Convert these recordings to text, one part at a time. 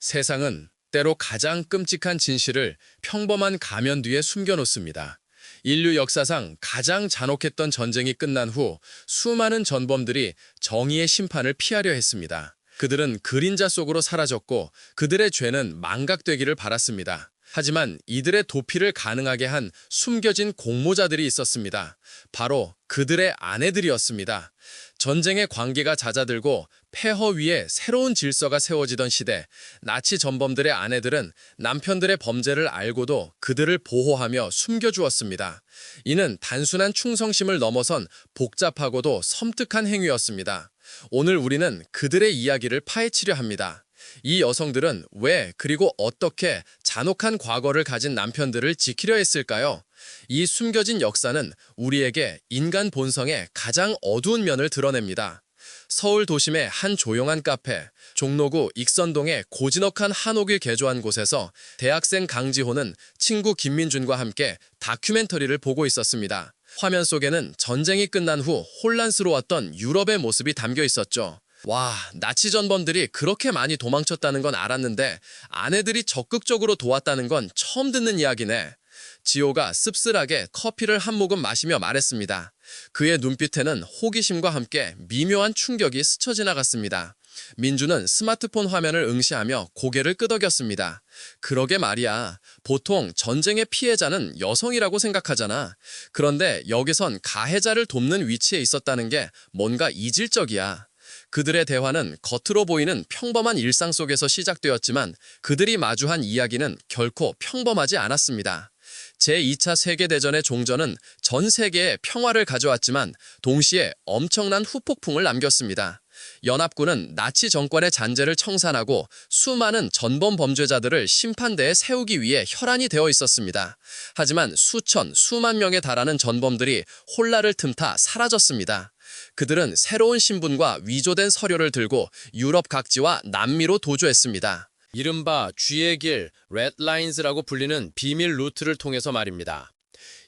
세상은 때로 가장 끔찍한 진실을 평범한 가면 뒤에 숨겨놓습니다. 인류 역사상 가장 잔혹했던 전쟁이 끝난 후 수많은 전범들이 정의의 심판을 피하려 했습니다. 그들은 그림자 속으로 사라졌고 그들의 죄는 망각되기를 바랐습니다. 하지만 이들의 도피를 가능하게 한 숨겨진 공모자들이 있었습니다. 바로 그들의 아내들이었습니다. 전쟁의 관계가 잦아들고 폐허 위에 새로운 질서가 세워지던 시대, 나치 전범들의 아내들은 남편들의 범죄를 알고도 그들을 보호하며 숨겨주었습니다. 이는 단순한 충성심을 넘어선 복잡하고도 섬뜩한 행위였습니다. 오늘 우리는 그들의 이야기를 파헤치려 합니다. 이 여성들은 왜 그리고 어떻게 잔혹한 과거를 가진 남편들을 지키려 했을까요? 이 숨겨진 역사는 우리에게 인간 본성의 가장 어두운 면을 드러냅니다. 서울 도심의 한 조용한 카페, 종로구 익선동의 고즈넉한 한옥을 개조한 곳에서 대학생 강지호는 친구 김민준과 함께 다큐멘터리를 보고 있었습니다. 화면 속에는 전쟁이 끝난 후 혼란스러웠던 유럽의 모습이 담겨 있었죠. 와, 나치 전범들이 그렇게 많이 도망쳤다는 건 알았는데 아내들이 적극적으로 도왔다는 건 처음 듣는 이야기네. 지호가 씁쓸하게 커피를 한 모금 마시며 말했습니다. 그의 눈빛에는 호기심과 함께 미묘한 충격이 스쳐 지나갔습니다. 민주는 스마트폰 화면을 응시하며 고개를 끄덕였습니다. 그러게 말이야. 보통 전쟁의 피해자는 여성이라고 생각하잖아. 그런데 여기선 가해자를 돕는 위치에 있었다는 게 뭔가 이질적이야. 그들의 대화는 겉으로 보이는 평범한 일상 속에서 시작되었지만 그들이 마주한 이야기는 결코 평범하지 않았습니다. 제2차 세계대전의 종전은 전 세계에 평화를 가져왔지만 동시에 엄청난 후폭풍을 남겼습니다. 연합군은 나치 정권의 잔재를 청산하고 수많은 전범 범죄자들을 심판대에 세우기 위해 혈안이 되어 있었습니다. 하지만 수천, 수만 명에 달하는 전범들이 혼란을 틈타 사라졌습니다. 그들은 새로운 신분과 위조된 서류를 들고 유럽 각지와 남미로 도주했습니다. 이른바 쥐의 길, 레드라인즈라고 불리는 비밀 루트를 통해서 말입니다.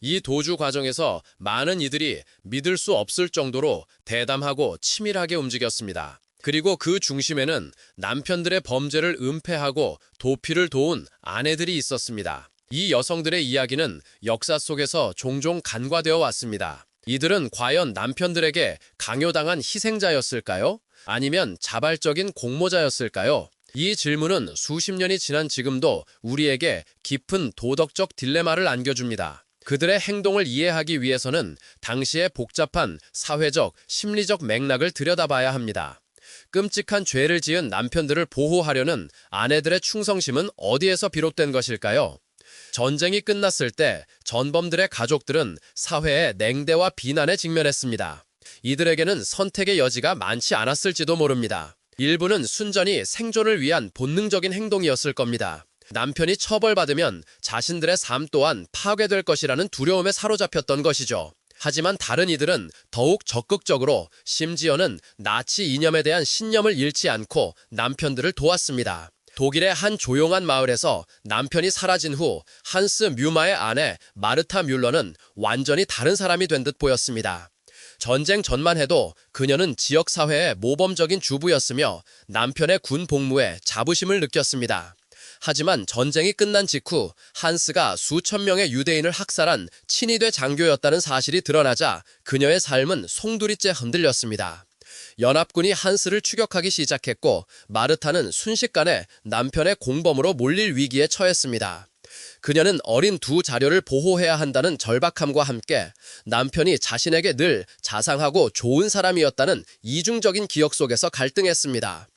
이 도주 과정에서 많은 이들이 믿을 수 없을 정도로 대담하고 치밀하게 움직였습니다. 그리고 그 중심에는 남편들의 범죄를 은폐하고 도피를 도운 아내들이 있었습니다. 이 여성들의 이야기는 역사 속에서 종종 간과되어 왔습니다. 이들은 과연 남편들에게 강요당한 희생자였을까요? 아니면 자발적인 공모자였을까요? 이 질문은 수십 년이 지난 지금도 우리에게 깊은 도덕적 딜레마를 안겨줍니다. 그들의 행동을 이해하기 위해서는 당시의 복잡한 사회적, 심리적 맥락을 들여다봐야 합니다. 끔찍한 죄를 지은 남편들을 보호하려는 아내들의 충성심은 어디에서 비롯된 것일까요? 전쟁이 끝났을 때 전범들의 가족들은 사회의 냉대와 비난에 직면했습니다. 이들에게는 선택의 여지가 많지 않았을지도 모릅니다. 일부는 순전히 생존을 위한 본능적인 행동이었을 겁니다. 남편이 처벌받으면 자신들의 삶 또한 파괴될 것이라는 두려움에 사로잡혔던 것이죠. 하지만 다른 이들은 더욱 적극적으로, 심지어는 나치 이념에 대한 신념을 잃지 않고 남편들을 도왔습니다. 독일의 한 조용한 마을에서 남편이 사라진 후 한스 뮤마의 아내 마르타 뮬러는 완전히 다른 사람이 된 듯 보였습니다. 전쟁 전만 해도 그녀는 지역사회의 모범적인 주부였으며 남편의 군 복무에 자부심을 느꼈습니다. 하지만 전쟁이 끝난 직후 한스가 수천 명의 유대인을 학살한 친위대 장교였다는 사실이 드러나자 그녀의 삶은 송두리째 흔들렸습니다. 연합군이 한스를 추격하기 시작했고 마르타는 순식간에 남편의 공범으로 몰릴 위기에 처했습니다. 그녀는 어린 두 자녀를 보호해야 한다는 절박함과 함께 남편이 자신에게 늘 자상하고 좋은 사람이었다는 이중적인 기억 속에서 갈등했습니다.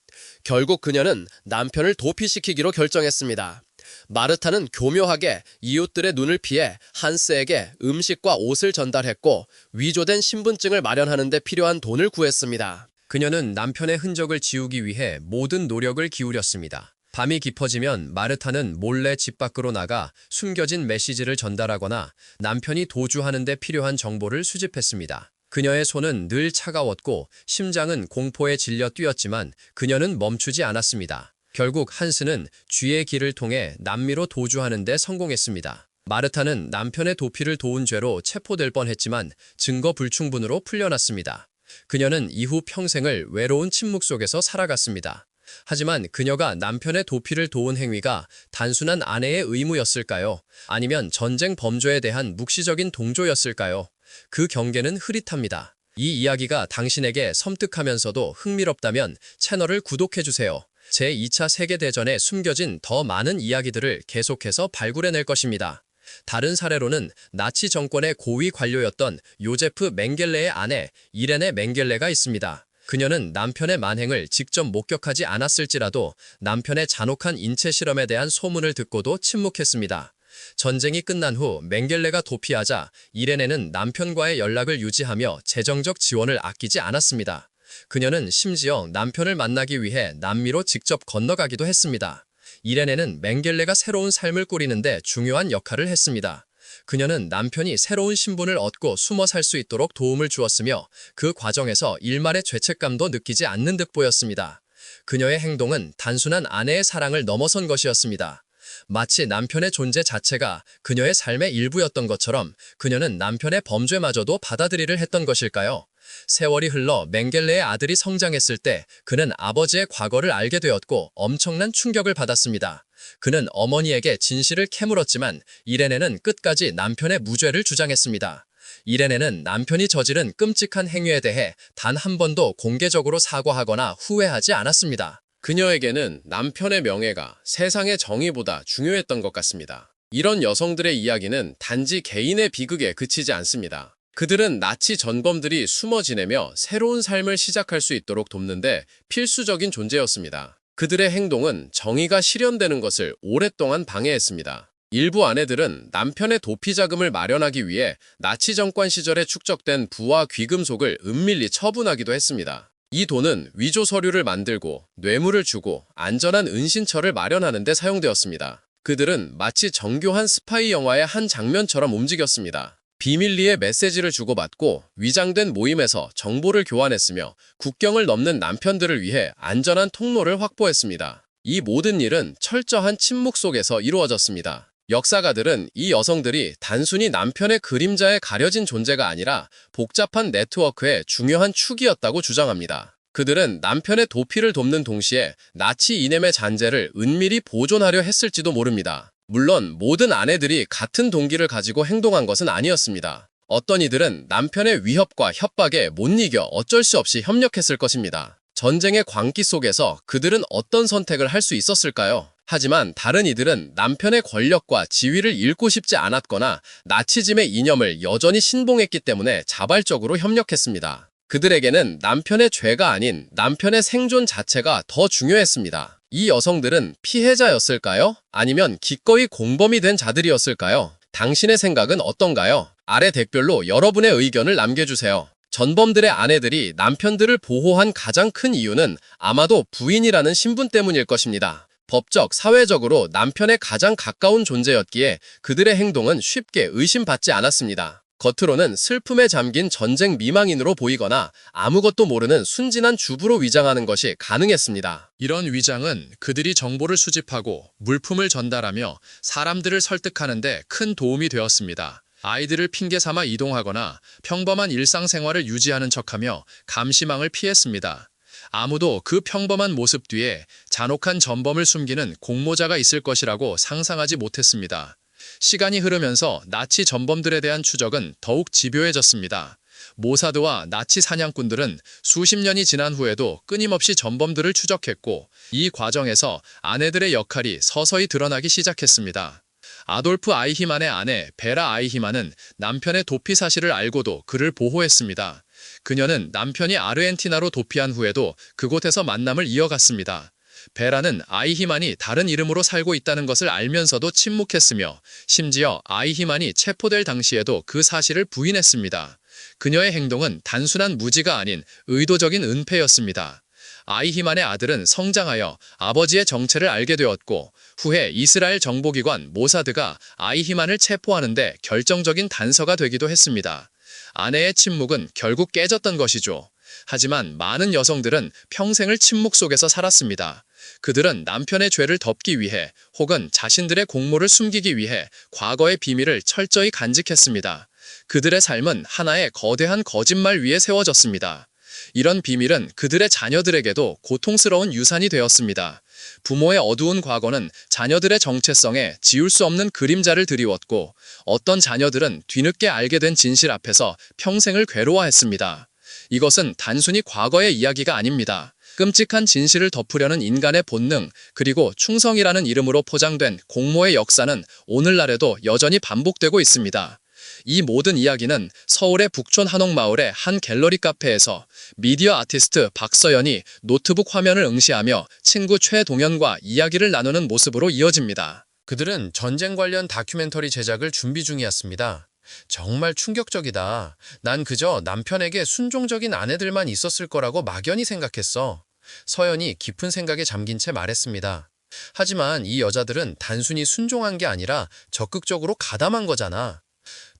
결국 그녀는 남편을 도피시키기로 결정했습니다. 마르타는 교묘하게 이웃들의 눈을 피해 한스에게 음식과 옷을 전달했고 위조된 신분증을 마련하는 데 필요한 돈을 구했습니다. 그녀는 남편의 흔적을 지우기 위해 모든 노력을 기울였습니다. 밤이 깊어지면 마르타는 몰래 집 밖으로 나가 숨겨진 메시지를 전달하거나 남편이 도주하는 데 필요한 정보를 수집했습니다. 그녀의 손은 늘 차가웠고 심장은 공포에 질려 뛰었지만 그녀는 멈추지 않았습니다. 결국 한스는 쥐의 길을 통해 남미로 도주하는 데 성공했습니다. 마르타는 남편의 도피를 도운 죄로 체포될 뻔했지만 증거 불충분으로 풀려났습니다. 그녀는 이후 평생을 외로운 침묵 속에서 살아갔습니다. 하지만 그녀가 남편의 도피를 도운 행위가 단순한 아내의 의무였을까요? 아니면 전쟁 범죄에 대한 묵시적인 동조였을까요? 그 경계는 흐릿합니다. 이 이야기가 당신에게 섬뜩하면서도 흥미롭다면 채널을 구독해주세요. 제2차 세계대전에 숨겨진 더 많은 이야기들을 계속해서 발굴해낼 것입니다. 다른 사례로는 나치 정권의 고위 관료였던 요제프 맹겔레의 아내 이레네 맹겔레가 있습니다. 그녀는 남편의 만행을 직접 목격하지 않았을지라도 남편의 잔혹한 인체 실험에 대한 소문을 듣고도 침묵했습니다. 전쟁이 끝난 후 맹겔레가 도피하자 이레네는 남편과의 연락을 유지하며 재정적 지원을 아끼지 않았습니다. 그녀는 심지어 남편을 만나기 위해 남미로 직접 건너가기도 했습니다. 이레네는 맹겔레가 새로운 삶을 꾸리는데 중요한 역할을 했습니다. 그녀는 남편이 새로운 신분을 얻고 숨어 살 수 있도록 도움을 주었으며 그 과정에서 일말의 죄책감도 느끼지 않는 듯 보였습니다. 그녀의 행동은 단순한 아내의 사랑을 넘어선 것이었습니다. 마치 남편의 존재 자체가 그녀의 삶의 일부였던 것처럼 그녀는 남편의 범죄마저도 받아들이려 했던 것일까요? 세월이 흘러 맹겔레의 아들이 성장했을 때 그는 아버지의 과거를 알게 되었고 엄청난 충격을 받았습니다. 그는 어머니에게 진실을 캐물었지만 이레네는 끝까지 남편의 무죄를 주장했습니다. 이레네는 남편이 저지른 끔찍한 행위에 대해 단 한 번도 공개적으로 사과하거나 후회하지 않았습니다. 그녀에게는 남편의 명예가 세상의 정의보다 중요했던 것 같습니다. 이런 여성들의 이야기는 단지 개인의 비극에 그치지 않습니다. 그들은 나치 전범들이 숨어 지내며 새로운 삶을 시작할 수 있도록 돕는데 필수적인 존재였습니다. 그들의 행동은 정의가 실현되는 것을 오랫동안 방해했습니다. 일부 아내들은 남편의 도피 자금을 마련하기 위해 나치 정권 시절에 축적된 부와 귀금속을 은밀히 처분하기도 했습니다. 이 돈은 위조 서류를 만들고 뇌물을 주고 안전한 은신처를 마련하는 데 사용되었습니다. 그들은 마치 정교한 스파이 영화의 한 장면처럼 움직였습니다. 비밀리에 메시지를 주고받고 위장된 모임에서 정보를 교환했으며 국경을 넘는 남편들을 위해 안전한 통로를 확보했습니다. 이 모든 일은 철저한 침묵 속에서 이루어졌습니다. 역사가들은 이 여성들이 단순히 남편의 그림자에 가려진 존재가 아니라 복잡한 네트워크의 중요한 축이었다고 주장합니다. 그들은 남편의 도피를 돕는 동시에 나치 이념의 잔재를 은밀히 보존하려 했을지도 모릅니다. 물론 모든 아내들이 같은 동기를 가지고 행동한 것은 아니었습니다. 어떤 이들은 남편의 위협과 협박에 못 이겨 어쩔 수 없이 협력했을 것입니다. 전쟁의 광기 속에서 그들은 어떤 선택을 할 수 있었을까요? 하지만 다른 이들은 남편의 권력과 지위를 잃고 싶지 않았거나 나치즘의 이념을 여전히 신봉했기 때문에 자발적으로 협력했습니다. 그들에게는 남편의 죄가 아닌 남편의 생존 자체가 더 중요했습니다. 이 여성들은 피해자였을까요? 아니면 기꺼이 공범이 된 자들이었을까요? 당신의 생각은 어떤가요? 아래 댓글로 여러분의 의견을 남겨주세요. 전범들의 아내들이 남편들을 보호한 가장 큰 이유는 아마도 부인이라는 신분 때문일 것입니다. 법적, 사회적으로 남편의 가장 가까운 존재였기에 그들의 행동은 쉽게 의심받지 않았습니다. 겉으로는 슬픔에 잠긴 전쟁 미망인으로 보이거나 아무것도 모르는 순진한 주부로 위장하는 것이 가능했습니다. 이런 위장은 그들이 정보를 수집하고 물품을 전달하며 사람들을 설득하는 데 큰 도움이 되었습니다. 아이들을 핑계 삼아 이동하거나 평범한 일상생활을 유지하는 척하며 감시망을 피했습니다. 아무도 그 평범한 모습 뒤에 잔혹한 전범을 숨기는 공모자가 있을 것이라고 상상하지 못했습니다. 시간이 흐르면서 나치 전범들에 대한 추적은 더욱 집요해졌습니다. 모사드와 나치 사냥꾼들은 수십 년이 지난 후에도 끊임없이 전범들을 추적했고 이 과정에서 아내들의 역할이 서서히 드러나기 시작했습니다. 아돌프 아이히만의 아내 베라 아이히만은 남편의 도피 사실을 알고도 그를 보호했습니다. 그녀는 남편이 아르헨티나로 도피한 후에도 그곳에서 만남을 이어갔습니다. 베라는 아이히만이 다른 이름으로 살고 있다는 것을 알면서도 침묵했으며 심지어 아이히만이 체포될 당시에도 그 사실을 부인했습니다. 그녀의 행동은 단순한 무지가 아닌 의도적인 은폐였습니다. 아이히만의 아들은 성장하여 아버지의 정체를 알게 되었고 후에 이스라엘 정보기관 모사드가 아이히만을 체포하는데 결정적인 단서가 되기도 했습니다. 아내의 침묵은 결국 깨졌던 것이죠. 하지만 많은 여성들은 평생을 침묵 속에서 살았습니다. 그들은 남편의 죄를 덮기 위해 혹은 자신들의 공모를 숨기기 위해 과거의 비밀을 철저히 간직했습니다. 그들의 삶은 하나의 거대한 거짓말 위에 세워졌습니다. 이런 비밀은 그들의 자녀들에게도 고통스러운 유산이 되었습니다. 부모의 어두운 과거는 자녀들의 정체성에 지울 수 없는 그림자를 드리웠고 어떤 자녀들은 뒤늦게 알게 된 진실 앞에서 평생을 괴로워했습니다. 이것은 단순히 과거의 이야기가 아닙니다. 끔찍한 진실을 덮으려는 인간의 본능, 그리고 충성이라는 이름으로 포장된 공모의 역사는 오늘날에도 여전히 반복되고 있습니다. 이 모든 이야기는 서울의 북촌 한옥마을의 한 갤러리 카페에서 미디어 아티스트 박서연이 노트북 화면을 응시하며 친구 최동현과 이야기를 나누는 모습으로 이어집니다. 그들은 전쟁 관련 다큐멘터리 제작을 준비 중이었습니다. 정말 충격적이다. 난 그저 남편에게 순종적인 아내들만 있었을 거라고 막연히 생각했어. 서연이 깊은 생각에 잠긴 채 말했습니다. 하지만 이 여자들은 단순히 순종한 게 아니라 적극적으로 가담한 거잖아.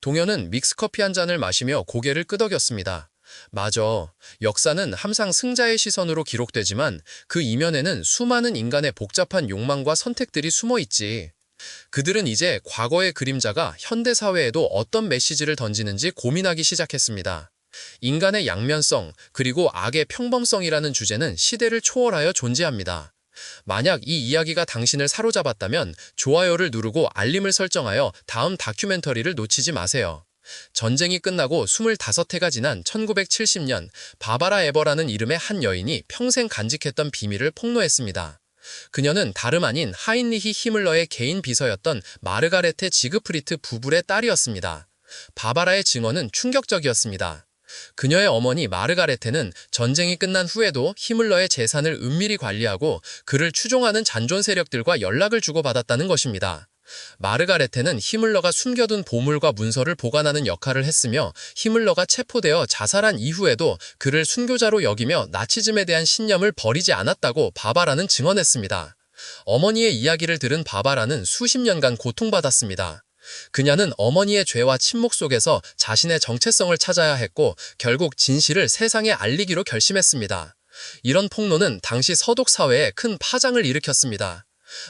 동현은 믹스커피 한 잔을 마시며 고개를 끄덕였습니다. 맞아. 역사는 항상 승자의 시선으로 기록되지만 그 이면에는 수많은 인간의 복잡한 욕망과 선택들이 숨어 있지. 그들은 이제 과거의 그림자가 현대사회에도 어떤 메시지를 던지는지 고민하기 시작했습니다. 인간의 양면성, 그리고 악의 평범성이라는 주제는 시대를 초월하여 존재합니다. 만약 이 이야기가 당신을 사로잡았다면 좋아요를 누르고 알림을 설정하여 다음 다큐멘터리를 놓치지 마세요. 전쟁이 끝나고 25해가 지난 1970년 바바라 에버라는 이름의 한 여인이 평생 간직했던 비밀을 폭로했습니다. 그녀는 다름 아닌 하인리히 히물러의 개인 비서였던 마르가레테 지그프리트 부불의 딸이었습니다. 바바라의 증언은 충격적이었습니다. 그녀의 어머니 마르가레테는 전쟁이 끝난 후에도 히물러의 재산을 은밀히 관리하고 그를 추종하는 잔존 세력들과 연락을 주고받았다는 것입니다. 마르가레테는 히물러가 숨겨둔 보물과 문서를 보관하는 역할을 했으며 히물러가 체포되어 자살한 이후에도 그를 순교자로 여기며 나치즘에 대한 신념을 버리지 않았다고 바바라는 증언했습니다. 어머니의 이야기를 들은 바바라는 수십 년간 고통받았습니다. 그녀는 어머니의 죄와 침묵 속에서 자신의 정체성을 찾아야 했고 결국 진실을 세상에 알리기로 결심했습니다. 이런 폭로는 당시 서독 사회에 큰 파장을 일으켰습니다.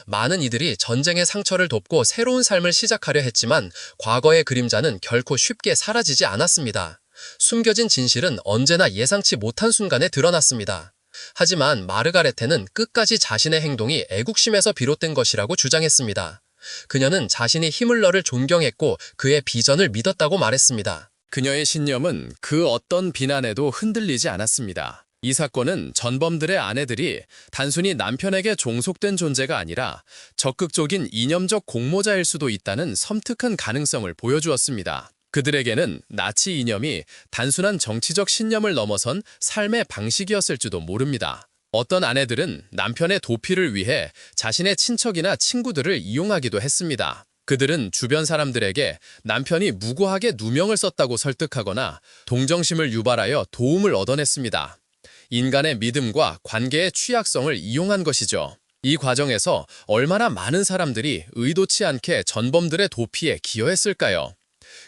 많은 이들이 전쟁의 상처를 덮고 새로운 삶을 시작하려 했지만 과거의 그림자는 결코 쉽게 사라지지 않았습니다. 숨겨진 진실은 언제나 예상치 못한 순간에 드러났습니다. 하지만 마르가레테는 끝까지 자신의 행동이 애국심에서 비롯된 것이라고 주장했습니다. 그녀는 자신이 히물러를 존경했고 그의 비전을 믿었다고 말했습니다. 그녀의 신념은 그 어떤 비난에도 흔들리지 않았습니다. 이 사건은 전범들의 아내들이 단순히 남편에게 종속된 존재가 아니라 적극적인 이념적 공모자일 수도 있다는 섬뜩한 가능성을 보여주었습니다. 그들에게는 나치 이념이 단순한 정치적 신념을 넘어선 삶의 방식이었을지도 모릅니다. 어떤 아내들은 남편의 도피를 위해 자신의 친척이나 친구들을 이용하기도 했습니다. 그들은 주변 사람들에게 남편이 무고하게 누명을 썼다고 설득하거나 동정심을 유발하여 도움을 얻어냈습니다. 인간의 믿음과 관계의 취약성을 이용한 것이죠. 이 과정에서 얼마나 많은 사람들이 의도치 않게 전범들의 도피에 기여했을까요?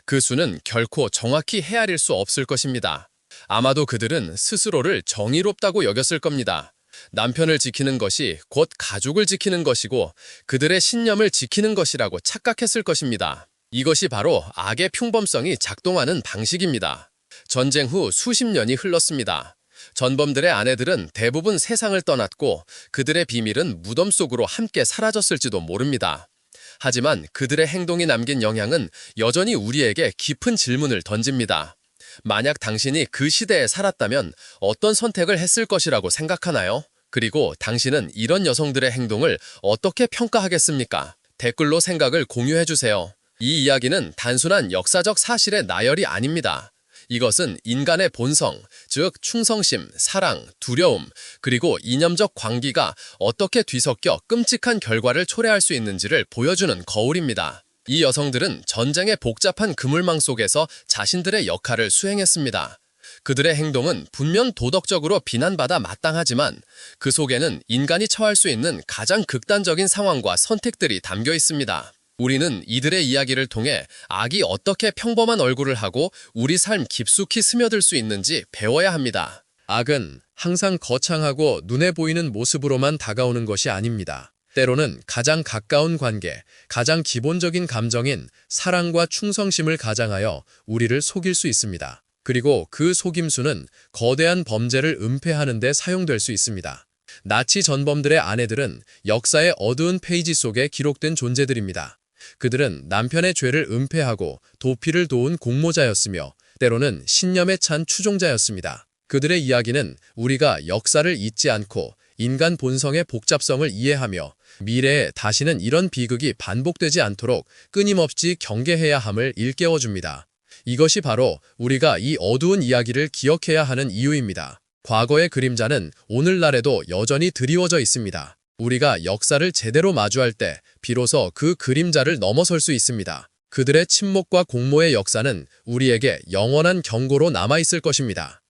그 수는 결코 정확히 헤아릴 수 없을 것입니다. 아마도 그들은 스스로를 정의롭다고 여겼을 겁니다. 남편을 지키는 것이 곧 가족을 지키는 것이고 그들의 신념을 지키는 것이라고 착각했을 것입니다. 이것이 바로 악의 평범성이 작동하는 방식입니다. 전쟁 후 수십 년이 흘렀습니다. 전범들의 아내들은 대부분 세상을 떠났고 그들의 비밀은 무덤 속으로 함께 사라졌을지도 모릅니다. 하지만 그들의 행동이 남긴 영향은 여전히 우리에게 깊은 질문을 던집니다. 만약 당신이 그 시대에 살았다면 어떤 선택을 했을 것이라고 생각하나요? 그리고 당신은 이런 여성들의 행동을 어떻게 평가하겠습니까? 댓글로 생각을 공유해주세요. 이 이야기는 단순한 역사적 사실의 나열이 아닙니다. 이것은 인간의 본성, 즉 충성심, 사랑, 두려움, 그리고 이념적 광기가 어떻게 뒤섞여 끔찍한 결과를 초래할 수 있는지를 보여주는 거울입니다. 이 여성들은 전쟁의 복잡한 그물망 속에서 자신들의 역할을 수행했습니다. 그들의 행동은 분명 도덕적으로 비난받아 마땅하지만 그 속에는 인간이 처할 수 있는 가장 극단적인 상황과 선택들이 담겨 있습니다. 우리는 이들의 이야기를 통해 악이 어떻게 평범한 얼굴을 하고 우리 삶 깊숙이 스며들 수 있는지 배워야 합니다. 악은 항상 거창하고 눈에 보이는 모습으로만 다가오는 것이 아닙니다. 때로는 가장 가까운 관계, 가장 기본적인 감정인 사랑과 충성심을 가장하여 우리를 속일 수 있습니다. 그리고 그 속임수는 거대한 범죄를 은폐하는 데 사용될 수 있습니다. 나치 전범들의 아내들은 역사의 어두운 페이지 속에 기록된 존재들입니다. 그들은 남편의 죄를 은폐하고 도피를 도운 공모자였으며 때로는 신념에 찬 추종자였습니다. 그들의 이야기는 우리가 역사를 잊지 않고 인간 본성의 복잡성을 이해하며 미래에 다시는 이런 비극이 반복되지 않도록 끊임없이 경계해야 함을 일깨워줍니다. 이것이 바로 우리가 이 어두운 이야기를 기억해야 하는 이유입니다. 과거의 그림자는 오늘날에도 여전히 드리워져 있습니다. 우리가 역사를 제대로 마주할 때 비로소 그 그림자를 넘어설 수 있습니다. 그들의 침묵과 공모의 역사는 우리에게 영원한 경고로 남아있을 것입니다.